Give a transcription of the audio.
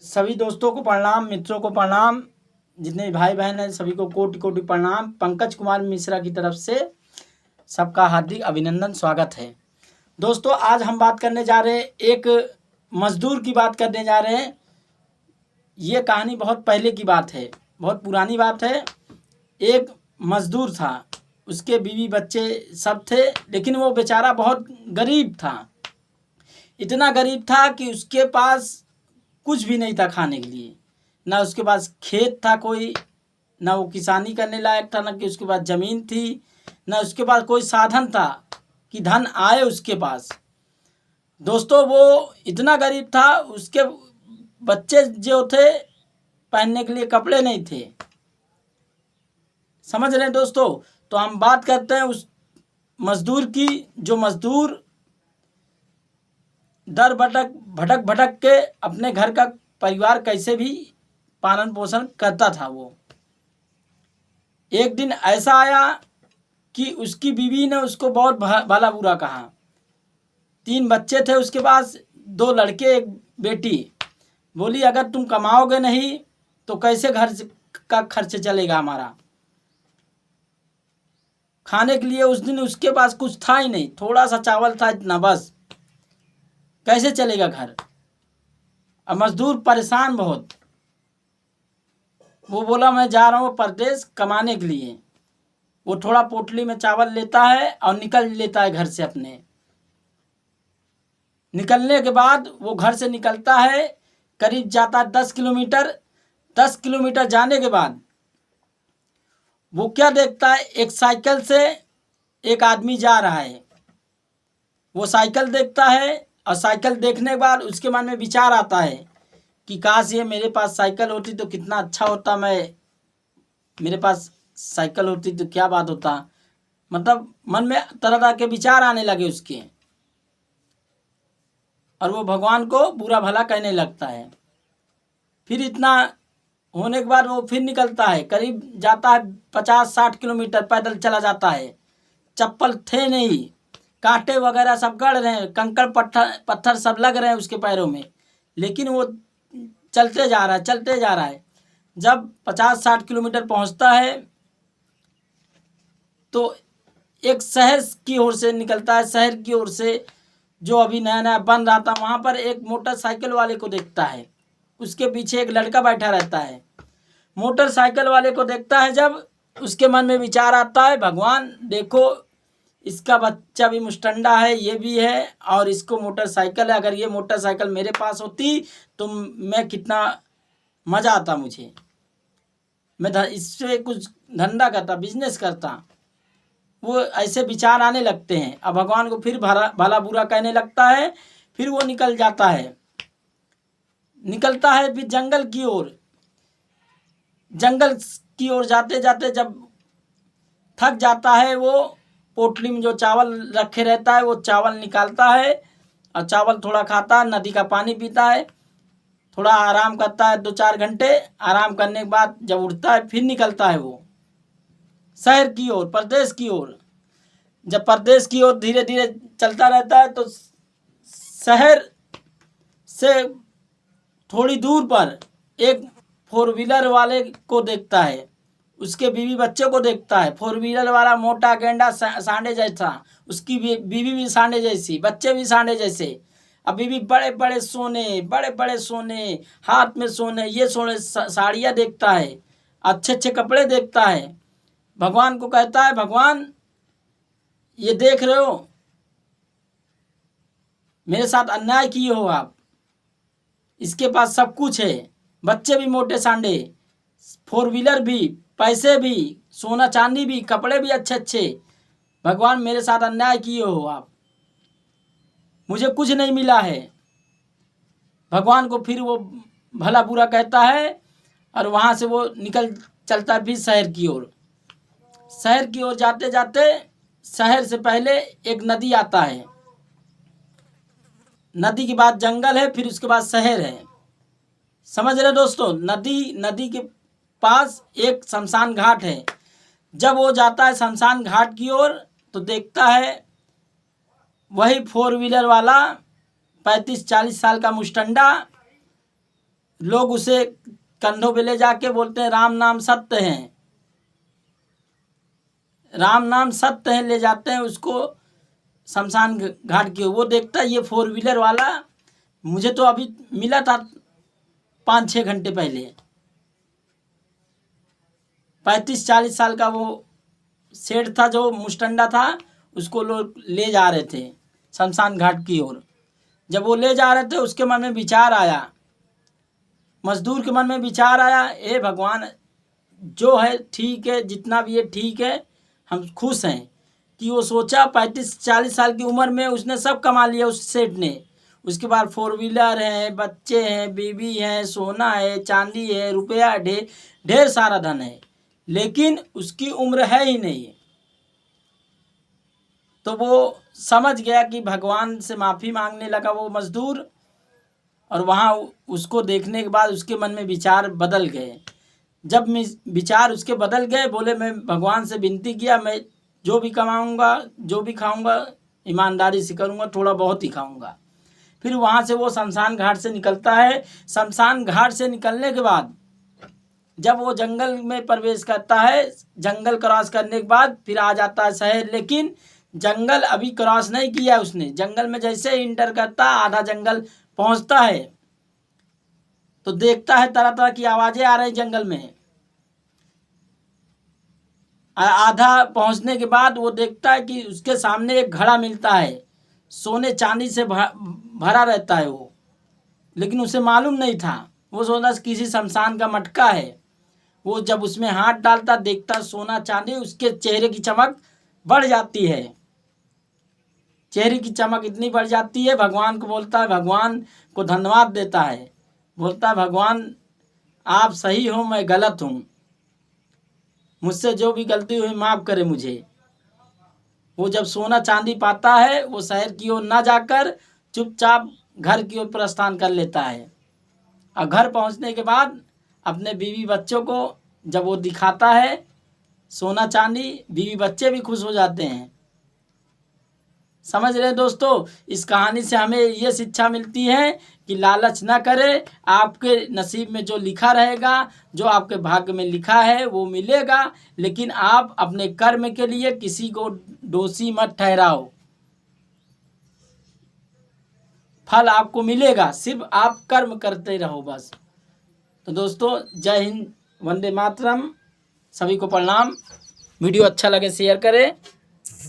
सभी दोस्तों को प्रणाम, मित्रों को प्रणाम, जितने भी भाई बहन हैं सभी को कोटि कोटि प्रणाम। पंकज कुमार मिश्रा की तरफ से सबका हार्दिक अभिनंदन, स्वागत है। दोस्तों, आज हम बात करने जा रहे हैं, एक मजदूर की बात करने जा रहे हैं। ये कहानी बहुत पहले की बात है, बहुत पुरानी बात है। एक मजदूर था, उसके बीवी बच्चे सब थे, लेकिन वो बेचारा बहुत गरीब था। इतना गरीब था कि उसके पास कुछ भी नहीं था खाने के लिए। ना उसके पास खेत था कोई, ना वो किसानी करने लायक था, ना कि उसके पास ज़मीन थी, ना उसके पास कोई साधन था कि धन आए उसके पास। दोस्तों, वो इतना गरीब था, उसके बच्चे जो थे पहनने के लिए कपड़े नहीं थे। समझ रहे हैं दोस्तों? तो हम बात करते हैं उस मजदूर की, जो मजदूर दर भटक भटक भटक के अपने घर का परिवार कैसे भी पालन पोषण करता था। वो एक दिन ऐसा आया कि उसकी बीवी ने उसको बहुत भला बुरा कहा। 3 बच्चे थे उसके पास, 2 लड़के एक बेटी। बोली, अगर तुम कमाओगे नहीं तो कैसे घर का खर्च चलेगा हमारा। खाने के लिए उस दिन उसके पास कुछ था ही नहीं, थोड़ा सा चावल था, इतना बस। कैसे चलेगा घर? अब मजदूर परेशान बहुत। वो बोला, मैं जा रहा हूँ परदेश कमाने के लिए। वो थोड़ा पोटली में चावल लेता है और निकल लेता है घर से अपने। निकलने के बाद वो घर से निकलता है, करीब जाता है 10 किलोमीटर। 10 किलोमीटर जाने के बाद वो क्या देखता है, एक साइकिल से एक आदमी जा रहा है। वो साइकिल देखता है और साइकिल देखने के बाद उसके मन में विचार आता है कि काश ये मेरे पास साइकिल होती तो कितना अच्छा होता। मेरे पास साइकिल होती तो क्या बात होता। मतलब मन में तरह तरह के विचार आने लगे उसके, और वो भगवान को बुरा भला कहने लगता है। फिर इतना होने के बाद वो फिर निकलता है, करीब जाता है 50-60 किलोमीटर पैदल चला जाता है। चप्पल थे नहीं, कांटे वगैरह सब गड़ रहे हैं, कंकड़ पत्थर सब लग रहे हैं उसके पैरों में, लेकिन वो चलते जा रहा है, चलते जा रहा है। जब 50-60 किलोमीटर पहुंचता है तो एक शहर की ओर से निकलता है। शहर की ओर से जो अभी नया नया बन रहा था, वहाँ पर एक मोटरसाइकिल वाले को देखता है। उसके पीछे एक लड़का बैठा रहता है। मोटरसाइकिल वाले को देखता है जब, उसके मन में विचार आता है, भगवान देखो, इसका बच्चा भी मुस्टंडा है, ये भी है, और इसको मोटरसाइकिल है। अगर ये मोटरसाइकिल मेरे पास होती तो मैं कितना मज़ा आता मुझे। मैं इससे कुछ धंधा करता, बिजनेस करता। वो ऐसे विचार आने लगते हैं। अब भगवान को फिर भला बुरा कहने लगता है। फिर वो निकल जाता है, निकलता है फिर जंगल की ओर। जंगल की ओर जाते जाते जब थक जाता है, वो पोटली में जो चावल रखे रहता है वो चावल निकालता है और चावल थोड़ा खाता है, नदी का पानी पीता है, थोड़ा आराम करता है। 2-4 घंटे आराम करने के बाद जब उठता है, फिर निकलता है वो शहर की ओर, प्रदेश की ओर। जब प्रदेश की ओर धीरे धीरे चलता रहता है तो शहर से थोड़ी दूर पर एक 4 व्हीलर वाले को देखता है। उसके बीवी बच्चे को देखता है। 4 व्हीलर वाला मोटा गेंडा सांडे जैसा, उसकी बीवी भी सांडे जैसी, बच्चे भी सांडे जैसे। अब बीवी बड़े बड़े सोने, बड़े बड़े सोने, हाथ में सोने, ये सोने साड़ियाँ देखता है, अच्छे अच्छे कपड़े देखता है। भगवान को कहता है, भगवान ये देख रहे हो, मेरे साथ अन्याय किए हो आप। इसके पास सब कुछ है, बच्चे भी मोटे सांडे, 4 व्हीलर भी, पैसे भी, सोना चांदी भी, कपड़े भी अच्छे अच्छे। भगवान मेरे साथ अन्याय किए हो आप, मुझे कुछ नहीं मिला है। भगवान को फिर वो भला बुरा कहता है और वहाँ से वो निकल चलता भी शहर की ओर। शहर की ओर जाते जाते शहर से पहले एक नदी आता है। नदी के बाद जंगल है, फिर उसके बाद शहर है। समझ रहे दोस्तों? नदी के पास एक शमशान घाट है। जब वो जाता है शमशान घाट की ओर तो देखता है वही 4 व्हीलर वाला 35-40 साल का मुस्टंडा लोग उसे कंधों पे ले जाके बोलते हैं राम नाम सत्य है, राम नाम सत्य है, ले जाते हैं उसको शमशान घाट की। वो देखता है ये 4 व्हीलर वाला, मुझे तो अभी मिला था 5-6 घंटे पहले, 35-40 साल का वो सेठ था जो मुस्टंडा था, उसको लोग ले जा रहे थे शमशान घाट की ओर। जब वो ले जा रहे थे उसके मन में विचार आया, मजदूर के मन में विचार आया, ए भगवान जो है ठीक है, जितना भी है ठीक है, हम खुश हैं। कि वो सोचा 35-40 साल की उम्र में उसने सब कमा लिया उस सेठ ने। उसके बाद 4 व्हीलर है, बच्चे हैं, बीवी है, सोना है, चांदी है, रुपया ढेर सारा धन है, लेकिन उसकी उम्र है ही नहीं। तो वो समझ गया कि भगवान से माफ़ी मांगने लगा वो मजदूर। और वहाँ उसको देखने के बाद उसके मन में विचार बदल गए। जब विचार उसके बदल गए, बोले मैं भगवान से विनती किया, मैं जो भी कमाऊँगा, जो भी खाऊँगा, ईमानदारी से करूँगा, थोड़ा बहुत ही खाऊँगा। फिर वहाँ से वो शमशान घाट से निकलता है। शमशान घाट से निकलने के बाद जब वो जंगल में प्रवेश करता है, जंगल क्रॉस करने के बाद फिर आ जाता है शहर। लेकिन जंगल अभी क्रॉस नहीं किया उसने। जंगल में जैसे ही इंटर करता, आधा जंगल पहुंचता है तो देखता है तरह तरह की आवाज़ें आ रही जंगल में। आधा पहुंचने के बाद वो देखता है कि उसके सामने एक घड़ा मिलता है, सोने चांदी से भरा रहता है वो, लेकिन उसे मालूम नहीं था। वो सोचा किसी शमशान का मटका है। वो जब उसमें हाथ डालता, देखता सोना चांदी, उसके चेहरे की चमक बढ़ जाती है। चेहरे की चमक इतनी बढ़ जाती है, भगवान को बोलता है, भगवान को धन्यवाद देता है, बोलता है भगवान आप सही हो, मैं गलत हूँ, मुझसे जो भी गलती हुई माफ़ करे मुझे। वो जब सोना चांदी पाता है, वो शहर की ओर ना जाकर चुपचाप घर की ओर प्रस्थान कर लेता है। और घर पहुंचने के बाद अपने बीवी बच्चों को जब वो दिखाता है सोना चांदी, बीवी बच्चे भी खुश हो जाते हैं। समझ रहे दोस्तों, इस कहानी से हमें ये शिक्षा मिलती है कि लालच ना करें। आपके नसीब में जो लिखा रहेगा, जो आपके भाग्य में लिखा है वो मिलेगा, लेकिन आप अपने कर्म के लिए किसी को दोषी मत ठहराओ। फल आपको मिलेगा, सिर्फ आप कर्म करते रहो बस। तो दोस्तों जय हिंद, वंदे मातरम, सभी को प्रणाम। वीडियो अच्छा लगे शेयर करें।